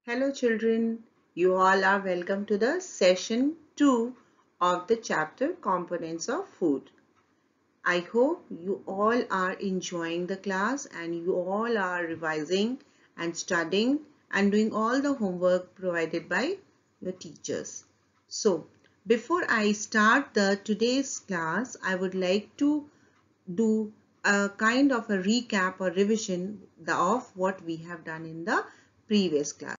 Hello children, you all are welcome to the session 2 of the chapter Components of Food. I hope you all are enjoying the class and you all are revising and studying and doing all the homework provided by your teachers. So, before I start the today's class, I would like to do a kind of a recap or revision of what we have done in the previous class.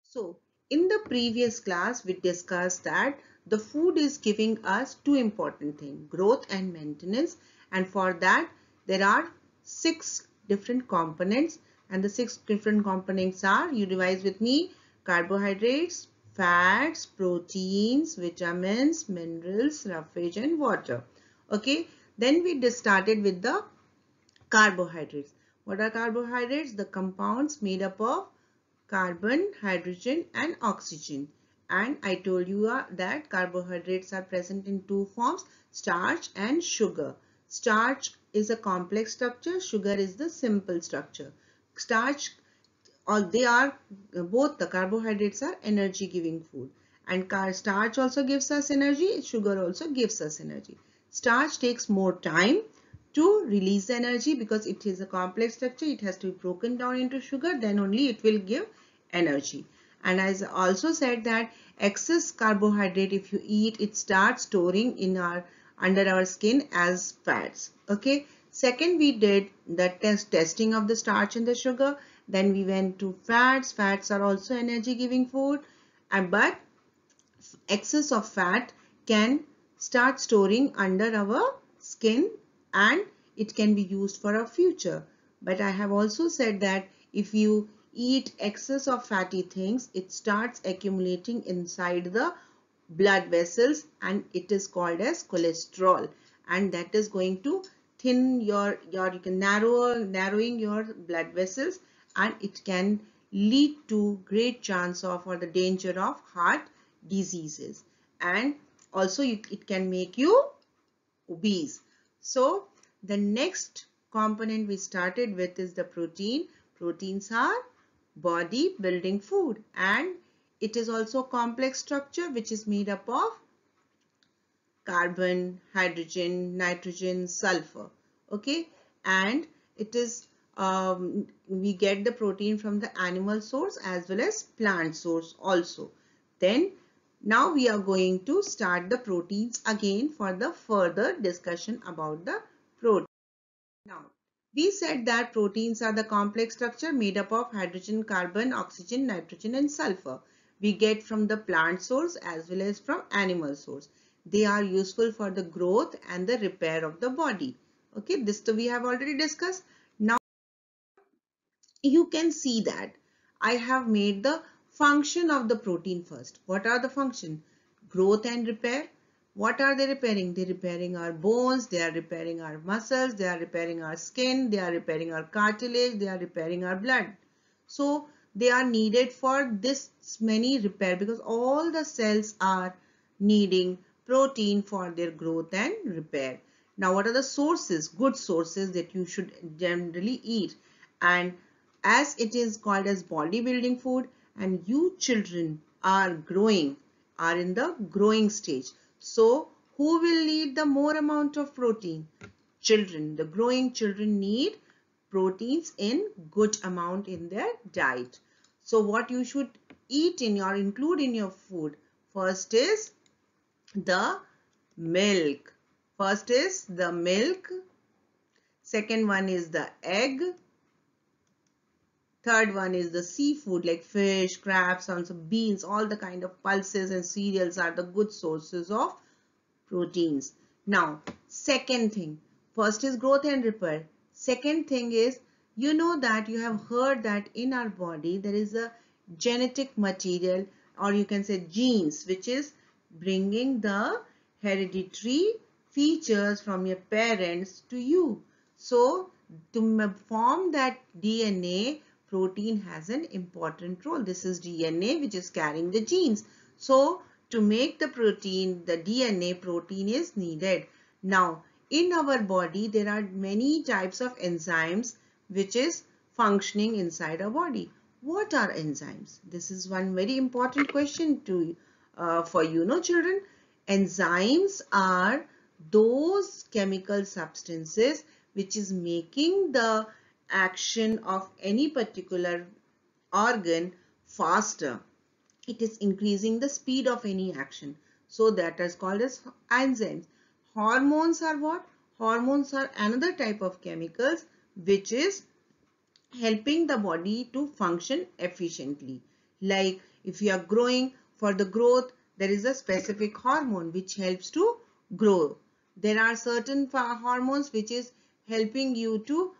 So, in the previous class, we discussed that the food is giving us two important things, growth and maintenance. And for that, there are six different components. And the six different components are, you revise with me, carbohydrates, fats, proteins, vitamins, minerals, roughage and water. Okay, then we just started with the carbohydrates. What are carbohydrates? The compounds made up of carbon, hydrogen and oxygen. And I told you that carbohydrates are present in two forms, starch and sugar. Starch is a complex structure, sugar is the simple structure. Starch, or they are both the carbohydrates are energy giving food, and starch also gives us energy, sugar also gives us energy. Starch takes more time to release the energy because it is a complex structure. It has to be broken down into sugar, then only it will give energy. And as I also said that excess carbohydrate, if you eat, it starts storing in our under our skin as fats. Okay, second we did the testing of the starch and the sugar. Then we went to fats. Fats are also energy giving food, and but excess of fat can start storing under our skin and it can be used for our future. But I have also said that if you eat excess of fatty things, it starts accumulating inside the blood vessels and it is called as cholesterol, and that is going to thin you can narrowing your blood vessels, and it can lead to great chance of or the danger of heart diseases, and also it can make you obese. So the next component we started with is the protein. Proteins are body building food, and it is also complex structure which is made up of carbon, hydrogen, nitrogen, sulfur. Okay, and it is we get the protein from the animal source as well as plant source also. Then now we are going to start the proteins again for the further discussion about the protein. Now, we said that proteins are the complex structure made up of hydrogen, carbon, oxygen, nitrogen and sulfur. We get from the plant source as well as from animal source. They are useful for the growth and the repair of the body. Okay, this we have already discussed. Now, you can see that I have made the function of the protein first. What are the function? Growth and repair. What are they repairing? They are repairing our bones, they are repairing our muscles, they are repairing our skin, they are repairing our cartilage, they are repairing our blood. So they are needed for this many repair because all the cells are needing protein for their growth and repair. Now what are the sources, good sources that you should generally eat? And as it is called as bodybuilding food, and you children are growing, are in the growing stage. So who will need the more amount of protein? Children. The growing children need proteins in good amount in their diet. So what you should eat in your include in your food? First is the milk. First is the milk. Second one is the egg. Third one is the seafood like fish, crabs, also beans, all the kind of pulses and cereals are the good sources of proteins. Now, second thing, first is growth and repair. Second thing is, you know that you have heard that in our body there is a genetic material, or you can say genes, which is bringing the hereditary features from your parents to you. So, to form that DNA, protein has an important role. This is DNA which is carrying the genes. So, to make the protein, the DNA, protein is needed. Now, in our body, there are many types of enzymes which is functioning inside our body. What are enzymes? This is one very important question to for you, no children. Enzymes are those chemical substances which is making the action of any particular organ faster. It is increasing the speed of any action. So that is called as enzymes. Hormones are what? Hormones are another type of chemicals which is helping the body to function efficiently. Like if you are growing, for the growth, there is a specific hormone which helps to grow. There are certain hormones which is helping you to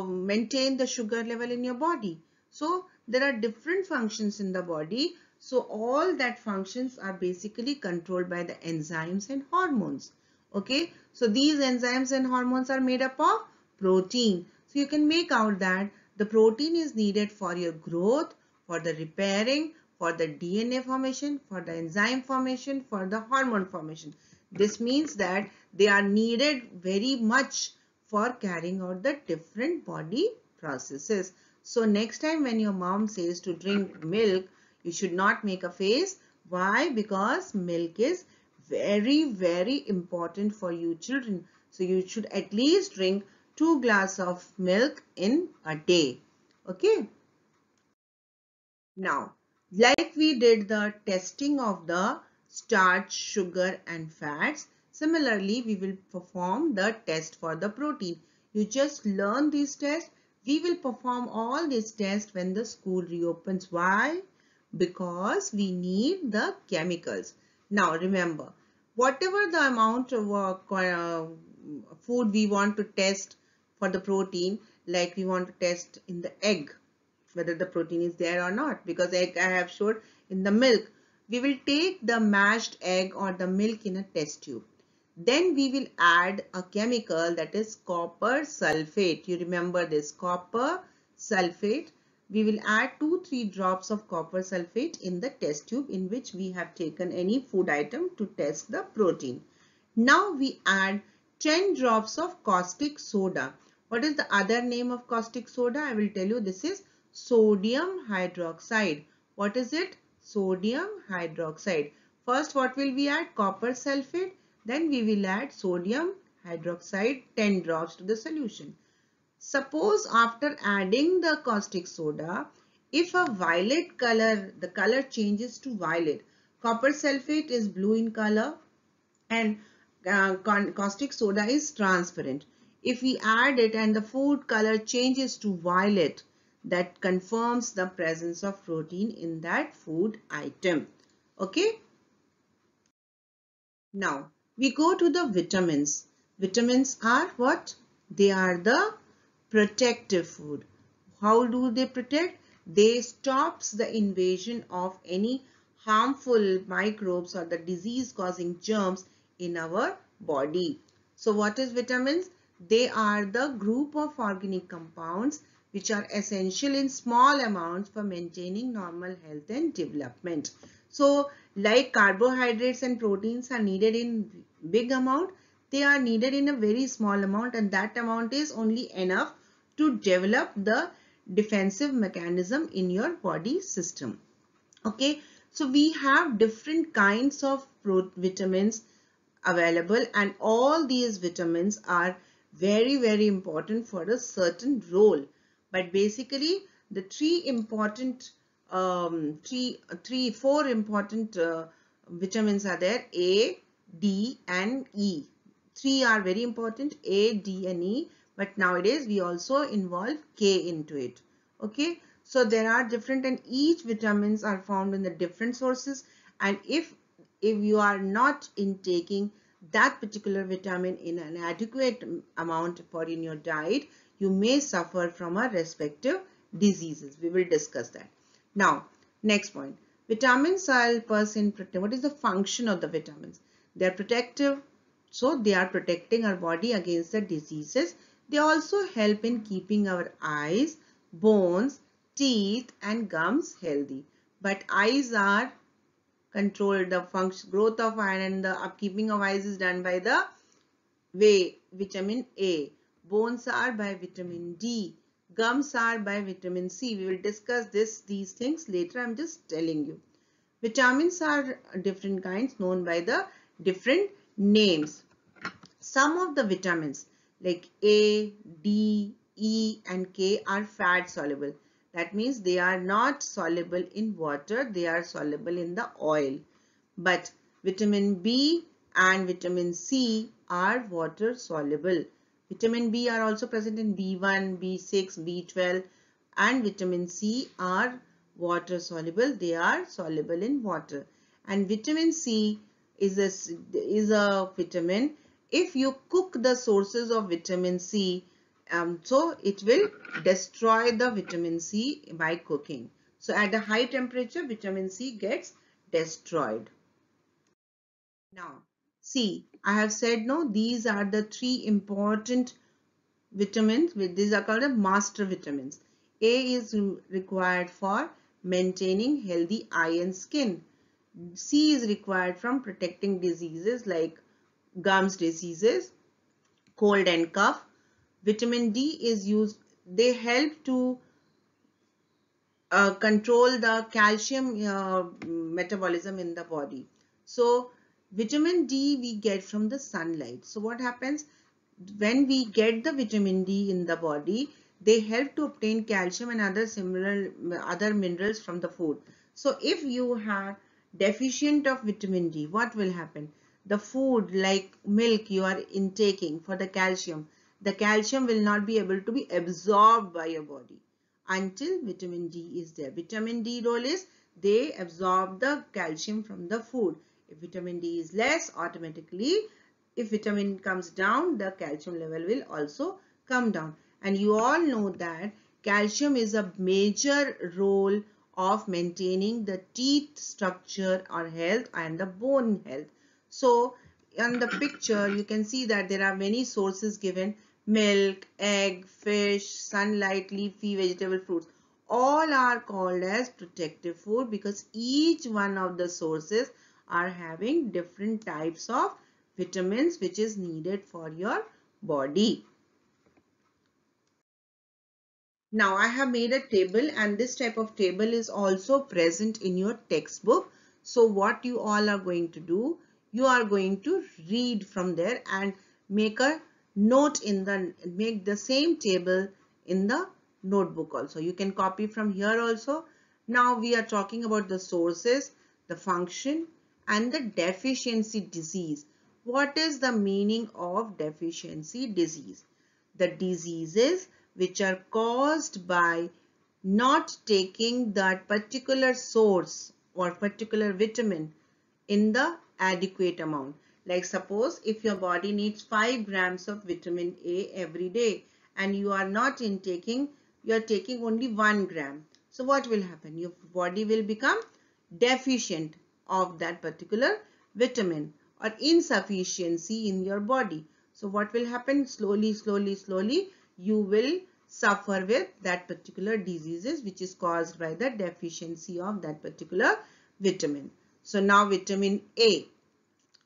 maintain the sugar level in your body. So there are different functions in the body. So all that functions are basically controlled by the enzymes and hormones. Okay, so these enzymes and hormones are made up of protein. So you can make out that the protein is needed for your growth, for the repairing, for the DNA formation, for the enzyme formation, for the hormone formation. This means that they are needed very much for carrying out the different body processes. So next time when your mom says to drink milk, you should not make a face. Why? Because milk is very important for you children. So you should at least drink 2 glasses of milk in a day. Okay. Now, like we did the testing of the starch, sugar and fats, similarly we will perform the test for the protein. You just learn these tests. We will perform all these tests when the school reopens. Why? Because we need the chemicals. Now remember, whatever the amount of food we want to test for the protein, like we want to test in the egg, whether the protein is there or not, because egg I have showed in the milk. We will take the mashed egg or the milk in a test tube. Then we will add a chemical, that is copper sulfate. You remember this copper sulfate. We will add 2-3 drops of copper sulfate in the test tube in which we have taken any food item to test the protein. Now we add 10 drops of caustic soda. What is the other name of caustic soda? I will tell you. This is sodium hydroxide. What is it? Sodium hydroxide. First, what will we add? Copper sulfate. Then we will add sodium hydroxide 10 drops to the solution. Suppose after adding the caustic soda, if a violet color, the color changes to violet. Copper sulfate is blue in color and caustic soda is transparent. If we add it and the food color changes to violet, that confirms the presence of protein in that food item. Okay. Now we go to the vitamins. Vitamins are what? They are the protective food. How do they protect? They stops the invasion of any harmful microbes or the disease causing germs in our body. So what is vitamins? They are the group of organic compounds which are essential in small amounts for maintaining normal health and development. So like carbohydrates and proteins are needed in big amount, they are needed in a very small amount, and that amount is only enough to develop the defensive mechanism in your body system. Okay, so we have different kinds of vitamins available, and all these vitamins are very important for a certain role. But basically the four important vitamins are there: A, D and E. Three are very important: A, D and E, but nowadays we also involve K into it. Okay, so there are different, and each vitamins are found in the different sources, and if you are not intaking that particular vitamin in an adequate amount for in your diet, you may suffer from a respective diseases. We will discuss that. Now, next point. Vitamins help us in protect. What is the function of the vitamins? They are protective. So they are protecting our body against the diseases. They also help in keeping our eyes, bones, teeth and gums healthy. But eyes are controlled, the function, growth of eye and the upkeeping of eyes is done by the vitamin A. Bones are by vitamin D. Gums are by vitamin C. We will discuss these things later. I'm just telling you. Vitamins are different kinds known by the different names. Some of the vitamins like A, D, E and K are fat soluble. That means they are not soluble in water, they are soluble in the oil. But vitamin B and vitamin C are water soluble. Vitamin B are also present in B1, B6, B12 and vitamin C are water soluble. They are soluble in water. And vitamin C is a vitamin. If you cook the sources of vitamin C, so it will destroy the vitamin C by cooking. So at a high temperature, vitamin C gets destroyed. Now, see, I have said no, these are the three important vitamins. These are called the master vitamins. A is required for maintaining healthy eye and skin. C is required from protecting diseases like gums diseases, cold and cough. Vitamin D is used, they help to control the calcium metabolism in the body. So vitamin D we get from the sunlight. So what happens when we get the vitamin D in the body, they help to obtain calcium and other similar other minerals from the food. So if you have deficient of vitamin D, what will happen? The food like milk you are intaking for the calcium will not be able to be absorbed by your body until vitamin D is there. Vitamin D role is they absorb the calcium from the food. If vitamin D is less, automatically if vitamin comes down, the calcium level will also come down. And you all know that calcium is a major role of maintaining the teeth structure or health and the bone health. So on the picture you can see that there are many sources given: milk, egg, fish, sunlight, leafy vegetable, fruits. All are called as protective food because each one of the sources are having different types of vitamins which is needed for your body. Now I have made a table and this type of table is also present in your textbook. So what you all are going to do, you are going to read from there and make a note in the, make the same table in the notebook also. You can copy from here also. Now we are talking about the sources, the function and the deficiency disease. What is the meaning of deficiency disease? The diseases which are caused by not taking that particular source or particular vitamin in the adequate amount. Like suppose if your body needs 5 grams of vitamin A every day and you are not intaking, you are taking only 1 gram. So what will happen? Your body will become deficient of that particular vitamin or insufficiency in your body. So what will happen? Slowly, you will suffer with that particular diseases which is caused by the deficiency of that particular vitamin. So now vitamin A,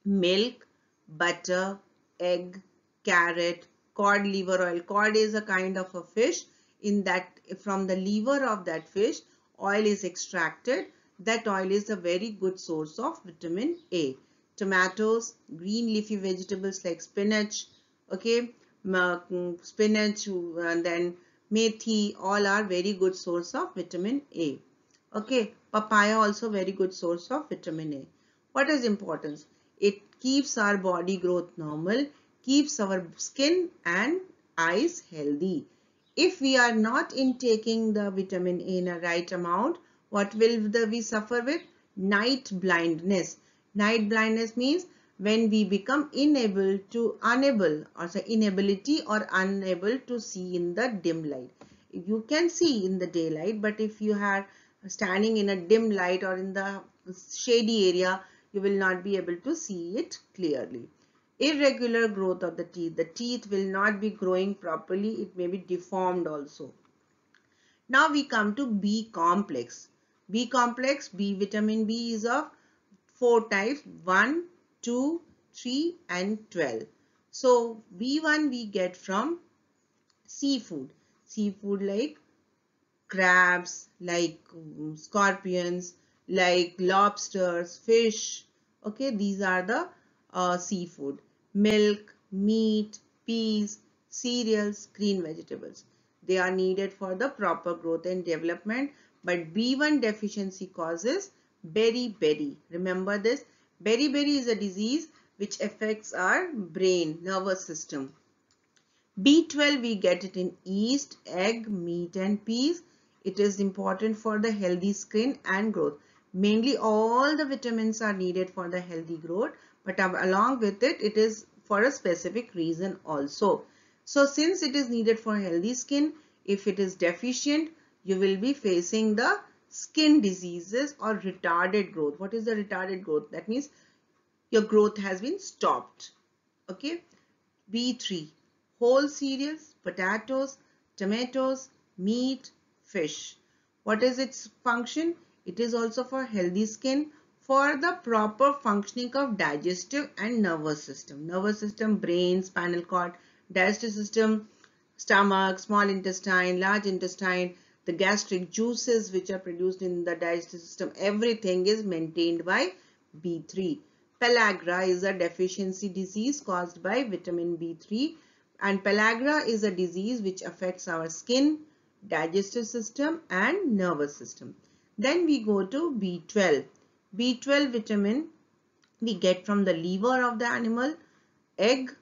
milk, butter, egg, carrot, cod liver oil. Cod is a kind of a fish. In that, from the liver of that fish, oil is extracted. That oil is a very good source of vitamin A. Tomatoes, green leafy vegetables like spinach, okay, spinach and then methi, all are very good source of vitamin A. Okay, papaya also very good source of vitamin A. What is importance? It keeps our body growth normal, keeps our skin and eyes healthy. If we are not intaking the vitamin A in a right amount, what will we suffer with? Night blindness. Night blindness means when we become unable or say inability or unable to see in the dim light. You can see in the daylight, but if you are standing in a dim light or in the shady area, you will not be able to see it clearly. Irregular growth of the teeth. The teeth will not be growing properly. It may be deformed also. Now we come to B complex. B complex, B vitamin B is of 4 types: 1, 2, 3 and 12. So B1 we get from seafood. seafood like crabs, like scorpions, like lobsters, fish. Okay, these are the seafood. Milk, meat, peas, cereals, green vegetables. They are needed for the proper growth and development. But B1 deficiency causes beriberi. Remember this. Beriberi is a disease which affects our brain, nervous system. B12 we get it in yeast, egg, meat and peas. It is important for the healthy skin and growth. Mainly all the vitamins are needed for the healthy growth, but along with it, it is for a specific reason also. So since it is needed for healthy skin, if it is deficient, you will be facing the skin diseases or retarded growth. What is the retarded growth? That means your growth has been stopped. Okay. B3, whole cereals, potatoes, tomatoes, meat, fish. What is its function? It is also for healthy skin, for the proper functioning of digestive and nervous system. Nervous system, brain, spinal cord, digestive system, stomach, small intestine, large intestine, the gastric juices which are produced in the digestive system, everything is maintained by B3. Pellagra is a deficiency disease caused by vitamin B3, and pellagra is a disease which affects our skin, digestive system and nervous system. Then we go to B12. B12 vitamin we get from the liver of the animal, egg,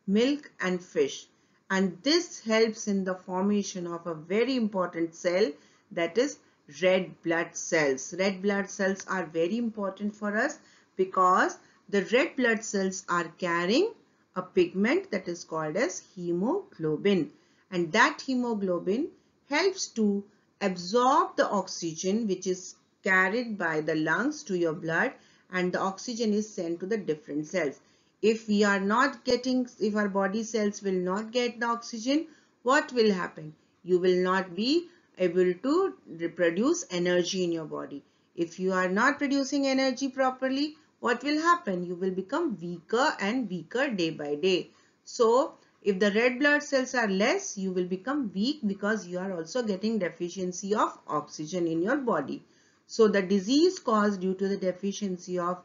milk and fish, and this helps in the formation of a very important cell, that is red blood cells. Red blood cells are very important for us because the red blood cells are carrying a pigment that is called as hemoglobin, and that hemoglobin helps to absorb the oxygen which is carried by the lungs to your blood, and the oxygen is sent to the different cells. If we are not getting, if our body cells will not get the oxygen, what will happen? You will not be able to produce energy in your body. If you are not producing energy properly, what will happen? You will become weaker and weaker day by day. So, if the red blood cells are less, you will become weak because you are also getting deficiency of oxygen in your body. So, the disease caused due to the deficiency of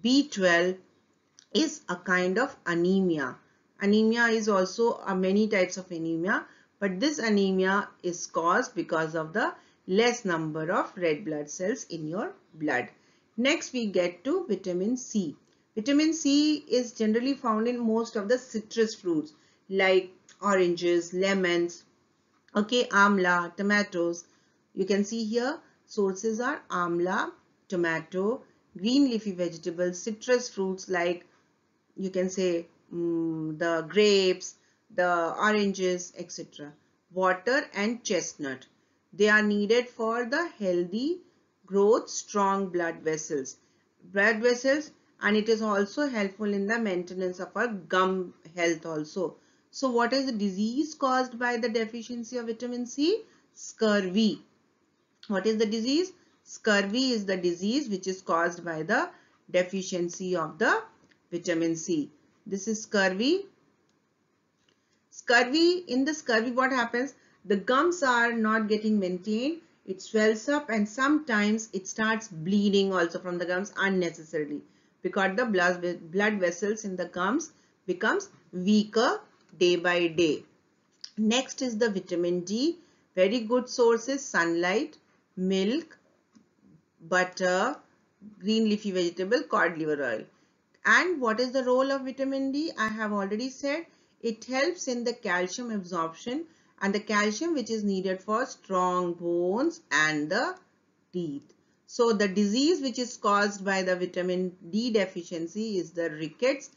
B12 is a kind of anemia. Anemia is also many types of anemia, but this anemia is caused because of the less number of red blood cells in your blood. Next we get to vitamin C. Vitamin C is generally found in most of the citrus fruits like oranges, lemons, okay, amla, tomatoes. You can see here sources are amla, tomato, green leafy vegetables, citrus fruits like you can say the grapes, the oranges, etc. Water and chestnut. They are needed for the healthy growth, strong blood vessels. Blood vessels, and it is also helpful in the maintenance of our gum health also. So what is the disease caused by the deficiency of vitamin C? Scurvy. What is the disease? Scurvy is the disease which is caused by the deficiency of the vitamin C. This is scurvy. Scurvy, in the scurvy what happens? The gums are not getting maintained. It swells up and sometimes it starts bleeding also from the gums unnecessarily because the blood vessels in the gums becomes weaker day by day. Next is the vitamin D. Very good sources: sunlight, milk, butter, green leafy vegetable, cod liver oil. And what is the role of vitamin D? I have already said it helps in the calcium absorption, and the calcium which is needed for strong bones and the teeth. So the disease which is caused by the vitamin D deficiency is the rickets.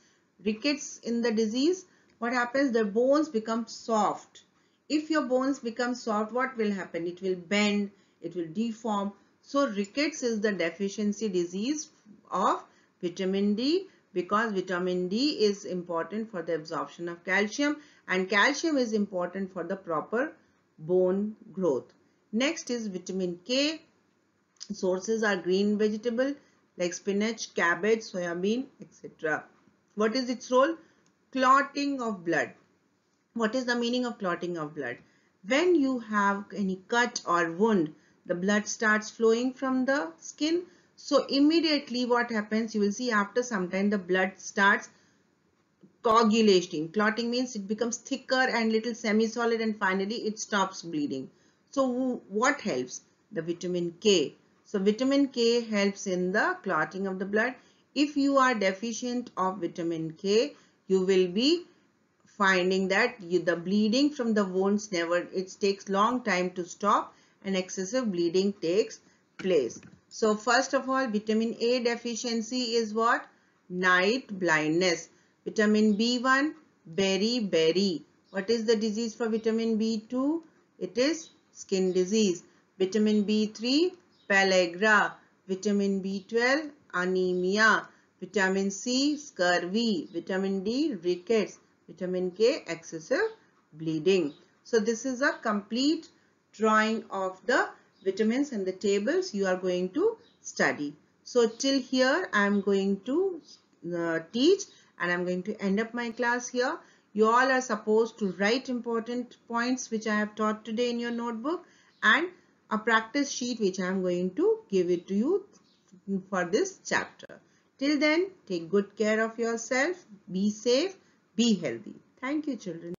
Rickets, in the disease, what happens? The bones become soft. If your bones become soft, what will happen? It will bend, it will deform. So rickets is the deficiency disease of vitamin D, because vitamin D is important for the absorption of calcium, and calcium is important for the proper bone growth. Next is vitamin K. Sources are green vegetable like spinach, cabbage, soya bean, etc. What is its role? Clotting of blood. What is the meaning of clotting of blood? When you have any cut or wound, the blood starts flowing from the skin. So immediately what happens, you will see after some time the blood starts coagulating. Clotting means it becomes thicker and little semi-solid, and finally it stops bleeding. So what helps? The vitamin K. So vitamin K helps in the clotting of the blood. If you are deficient of vitamin K, you will be finding that the bleeding from the wounds it takes long time to stop, and excessive bleeding takes place. So first of all, vitamin A deficiency is what? Night blindness. Vitamin B1, beriberi. What is the disease for vitamin B2? It is skin disease. Vitamin B3, pellagra. Vitamin B12, anemia. Vitamin C, scurvy. Vitamin D, rickets. Vitamin K, excessive bleeding. So this is a complete drawing of the vitamins and the tables you are going to study. So till here I am going to teach, and I am going to end up my class here. You all are supposed to write important points which I have taught today in your notebook, and a practice sheet which I am going to give it to you for this chapter. Till then, take good care of yourself, be safe, be healthy. Thank you, children.